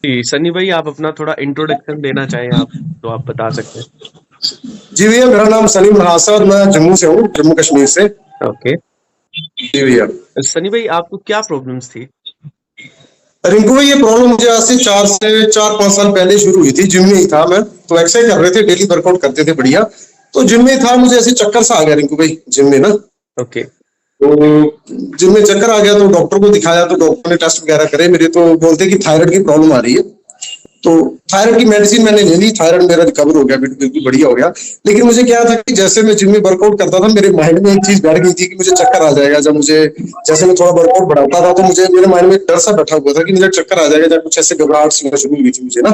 जी, सनी भाई आप अपना थोड़ा इंट्रोडक्शन देना चाहें आप, तो आप बता सकते हैं। जी भैया, मेरा नाम सलीम नहासर, मैं जम्मू से हूँ, जम्मू कश्मीर से। ओके। जी भैया। सनी भाई आपको क्या प्रॉब्लम्स थी? रिंकू भाई, ये प्रॉब्लम मुझे आज से 4 5 साल पहले शुरू हुई थी। जिम में ही था मैं, तो एक्सरसाइज कर रहे थे, डेली वर्कआउट करते थे बढ़िया। तो जिम में था, मुझे ऐसे चक्कर सा आ गया रिंकू भाई जिम में ना। ओके। तो जिम में चक्कर आ गया तो डॉक्टर को दिखाया, तो डॉक्टर ने टेस्ट वगैरह करे मेरे, तो बोलते कि थायराइड की प्रॉब्लम आ रही है। तो थायराइड की मेडिसिन मैंने ले ली, थायराइड मेरा रिकवर हो गया, बिल्कुल बढ़िया हो गया। लेकिन मुझे क्या था कि जैसे मैं जिम में वर्कआउट करता था, मेरे माइंड में एक चीज बैठ गई थी कि मुझे चक्कर आ जाएगा। जब मुझे जैसे मैं थोड़ा वर्कआउट बढ़ाता था, तो मुझे मेरे माइंड में एक डर सा बैठा हुआ था कि मुझे चक्कर आ जाएगा, जब कुछ ऐसे घबराहट सी होना शुरू हुई थी मुझे ना।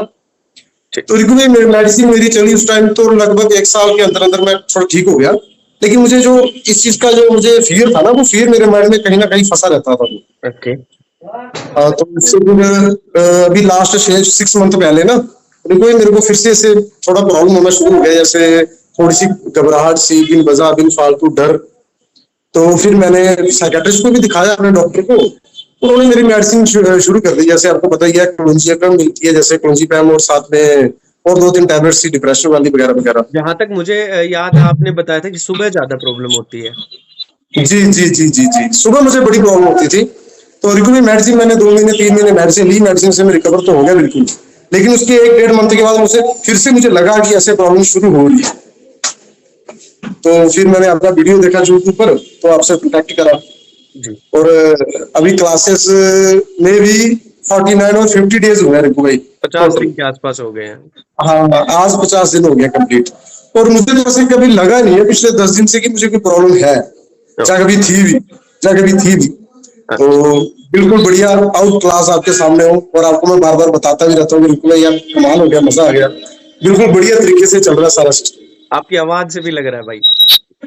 ठीक। तो रिकू भाई, मेडिसिन मेरी चली उस टाइम, तो लगभग 1 साल के अंदर अंदर मैं थोड़ा ठीक हो गया। लेकिन मुझे जो इस चीज का जो मुझे फियर था ना, वो फियर मेरे माइंड में कहीं ना कहीं फंसा रहता था। ओके। तो उससे फिर अभी लास्ट 6 मंथ पहले ना, मेरे को फिर से ऐसे थोड़ा प्रॉब्लम होना शुरू हो गया, जैसे थोड़ी सी घबराहट सी, बिन वजह बिन फालतू डर। तो फिर मैंने साइकेट्रिस्ट को भी दिखाया, अपने डॉक्टर को। उन्होंने मेरी मेडिसिन शुरू कर दी। जैसे आपको पता ही है, क्लोंजिएपम मिलती है, जैसे क्लोंजिपैम, और साथ में और 2 3 टैबलेट्स थी डिप्रेशन वाली वगैरह वगैरह। जहाँ तक मुझे याद है आपने बताया था कि सुबह ज़्यादा प्रॉब्लम होती है। जी जी जी जी जी, सुबह मुझे बड़ी प्रॉब्लम होती थी। तो रिकवरी मेडिसिन मैंने 2 महीने 3 महीने मेडिसिन ली, मेडिसिन से मैं रिकवर तो हो गया बिल्कुल। लेकिन उसके 1 1.5 मंथ के बाद मुझे फिर से मुझे लगा कि ऐसे प्रॉब्लम शुरू हो रही है। तो फिर मैंने आपका वीडियो देखा यूट्यूब पर, तो आपसे कॉन्टेक्ट करा। जी। और अभी क्लासेस में भी 49 और 50 डेज हुए हैं रिंकू भाई, 50 टोटल। दिन के आसपास हो गए हैं। हाँ, आज 50 दिन हो गया कंप्लीट। और मुझे तो ऐसे कभी लगा नहीं है पिछले 10 दिन से कि मुझे कोई प्रॉब्लम है, चाहे ओके। कभी थी भी, चाहे कभी थी भी। तो अच्छा। बिल्कुल बढ़िया आउट क्लास आपके सामने हो, और आपको मैं बार बार बताता भी रहता हूँ, बिल्कुल यार कमाल हो गया, मजा आ गया। बिल्कुल बढ़िया तरीके से चल रहा है सारा सिस्टम। आपकी आवाज़ से भी लग रहा है भाई,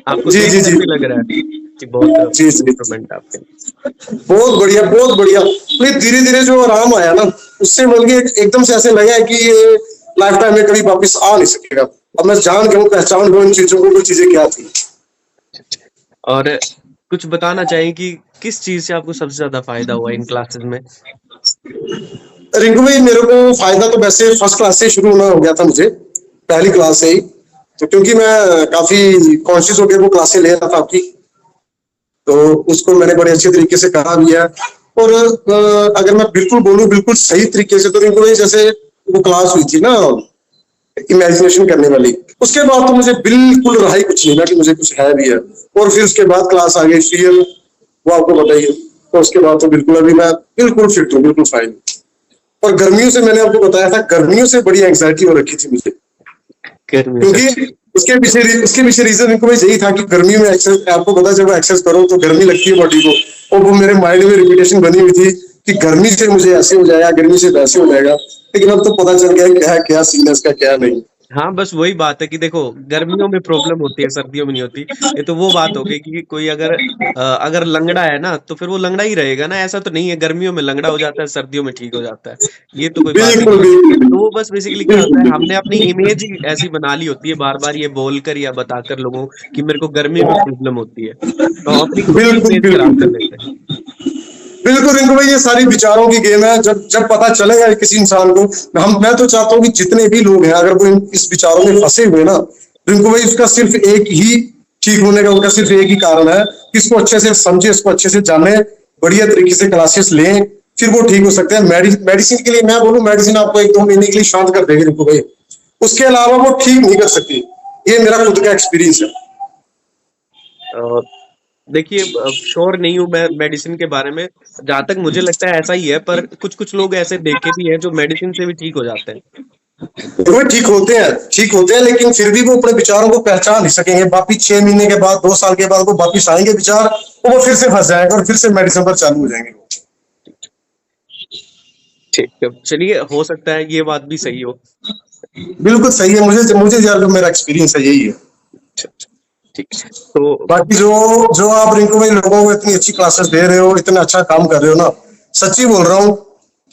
आपको जी जी देखकर जी भी लग रहा है कि बहुत जी जी, इम्प्रूवमेंट है आपके। बहुत बढ़िया बहुत बढ़िया। नहीं, धीरे धीरे जो आराम आया ना, उससे मतलब कि एकदम से ऐसे लगा है कि ये लाइफ टाइम में कभी वापस आ नहीं सकेगा। अब मैं जान के हूँ, पहचान गया इन चीजों को, वो चीजें क्या थी। और कुछ बताना चाहें कि किस चीज़ से आपको सबसे ज़्यादा फ़ायदा हुआ इन क्लासेस में? रिंकू भाई, मेरे को फायदा तो वैसे फर्स्ट क्लास से शुरू होना हो गया था मुझे, पहली क्लास से ही। तो क्योंकि मैं काफी कॉन्शियस होकर वो क्लासें ले रहा था आपकी, तो उसको मैंने बड़े अच्छे तरीके से कहा भी है। और अगर मैं बिल्कुल बोलूं बिल्कुल सही तरीके से, तो रिंकू भाई जैसे वो क्लास हुई थी ना इमेजिनेशन करने वाली, उसके बाद तो मुझे बिल्कुल रहा ही कुछ नहीं ना कि मुझे कुछ है भी है। और फिर उसके बाद क्लास आ गई फियर, वो आपको बताइए। तो उसके बाद तो बिल्कुल अभी मैं बिल्कुल फिट हूँ, बिल्कुल फाइन। और गर्मियों से मैंने आपको बताया था, गर्मियों से बड़ी एंग्जाइटी हो रखी थी मुझे, गर्मियों से। क्योंकि उसके पीछे रीजन इनको यही था कि गर्मी में एक्सरसाइज, आपको पता है जब एक्सरसाइज करो तो गर्मी लगती है बॉडी को। और वो मेरे माइंड में रिपीटेशन बनी हुई थी कि गर्मी से मुझे ऐसे हो जाएगा, गर्मी से वैसे हो जाएगा। लेकिन अब तो पता चल गया क्या है, क्या सीन है इसका, क्या नहीं। हाँ, बस वही बात है कि देखो गर्मियों में प्रॉब्लम होती है, सर्दियों में नहीं होती। ये तो वो बात हो गई कि कोई अगर लंगड़ा है ना, तो फिर वो लंगड़ा ही रहेगा ना, ऐसा तो नहीं है गर्मियों में लंगड़ा हो जाता है, सर्दियों में ठीक हो जाता है। ये तो कोई बात ही बिल्कुल नहीं है। बिल्कुल तो वो बस बेसिकली क्या होता बिल्कुल है, हमने अपनी बिल्कुल इमेज ही ऐसी बना ली होती है, बार-बार ये बोलकर या बताकर लोगों को कि मेरे को गर्मी में प्रॉब्लम होती है। तो हम अपनी खुद की बिल्कुल इमेज खराब बिल्कुल कर बिल्कुल लेते हैं। बिल्कुल रिंकू भाई, ये सारी विचारों की गेम है। जब जब पता चलेगा किसी इंसान को, मैं तो चाहता हूँ कि जितने भी लोग हैं, अगर वो इस विचारों में फंसे हुए ना, रिंकू भाई, उसका सिर्फ एक ही ठीक होने का उनका सिर्फ एक ही कारण है कि इसको अच्छे से समझे, इसको अच्छे से जाने, बढ़िया तरीके से क्लासेस लें, फिर वो ठीक हो सकते हैं। मेडिसिन के लिए मैं बोलूँ, मेडिसिन आपको 1 2 महीने के लिए शांत कर देगी रिंकू भाई, उसके अलावा वो ठीक नहीं कर सकती। ये मेरा खुद का एक्सपीरियंस है। अ, देखिए श्योर नहीं हूँ मैं मेडिसिन के बारे में। जहाँ तक मुझे लगता है ऐसा ही है, पर कुछ-कुछ लोग ऐसे देखे भी हैं जो मेडिसिन से भी ठीक हो जाते हैं। वो ठीक होते हैं, लेकिन फिर भी वो अपने विचारों को पहचान नहीं सकेंगे। वापिस 6 महीने के बाद, 2 साल के बाद वो वापिस आएंगे विचार, और वो फिर से फंस जाएंगे और फिर से मेडिसिन पर चालू हो जाएंगे। ठीक है, चलिए हो सकता है ये बात भी सही हो। बिल्कुल सही है, मुझे मुझे यार जो मेरा एक्सपीरियंस है यही है। अच्छा, अच्छा, ठीक है। तो बाकी जो जो आप रिंकू भाई लोगों को इतनी अच्छी क्लासेस दे रहे हो, इतना अच्छा काम कर रहे हो ना, सच्ची बोल रहा हूँ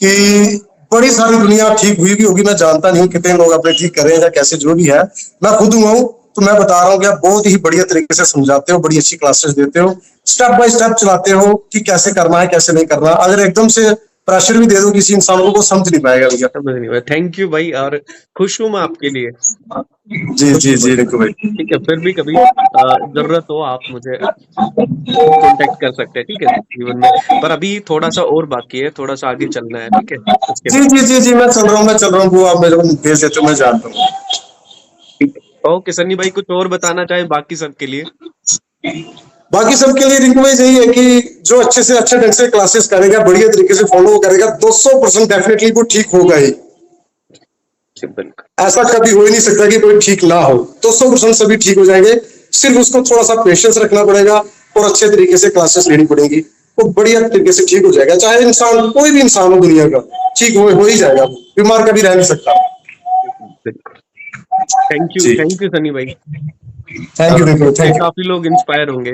कि बड़ी सारी दुनिया ठीक हुई भी होगी। मैं जानता नहीं हूँ कितने लोग अपने ठीक कर रहे हैं या कैसे, जो भी है। मैं खुद हुआ हूँ, तो मैं बता रहा हूँ कि आप बहुत ही बढ़िया तरीके से समझाते हो, बड़ी अच्छी क्लासेस देते हो, स्टेप बाय स्टेप चलाते हो कि कैसे करना है कैसे नहीं करना। अगर एकदम से प्रेशर भी दे दो किसी इंसान को, वो समझ नहीं पाएगा भैया। समझ नहीं पाया। थैंक यू भाई, और खुश हूँ मैं आपके लिए। जी खुश जी हूँ जी भाई। रिंकू भाई। ठीक है, फिर भी कभी जरूरत हो आप मुझे कांटेक्ट कर सकते हैं, ठीक है, जीवन में। पर अभी थोड़ा सा और बाकी है, थोड़ा सा आगे चलना है, ठीक है, उसके जी बाद। जी जी जी मैं चल रहा हूँ, मैं चल रहा हूँ, वो आप मेरे को भेज देते हो, मैं जानता हूँ। ठीक है, ओके सन्नी भाई, कुछ और बताना चाहे बाकी सबके लिए? बाकी सबके लिए रिंकू भाई यही है कि जो अच्छे से अच्छे ढंग से क्लासेस करेगा, बढ़िया तरीके से फॉलो करेगा, 200% डेफिनेटली वो ठीक होगा ही। बिल्कुल। ऐसा कभी हो ही नहीं सकता कि कोई ठीक ना हो, 200% सभी ठीक हो जाएंगे। सिर्फ उसको थोड़ा सा पेशेंस रखना पड़ेगा और अच्छे तरीके से क्लासेस लेनी पड़ेगी, वो बढ़िया तरीके से ठीक हो जाएगा। चाहे इंसान कोई भी इंसान हो दुनिया का, ठीक हो ही जाएगा, बीमार कभी रह नहीं सकता। बिल्कुल। जी थैंक यू सनी भाई। थैंक यू रिंकू, इससे थैंक यू। काफी लोग इंस्पायर होंगे।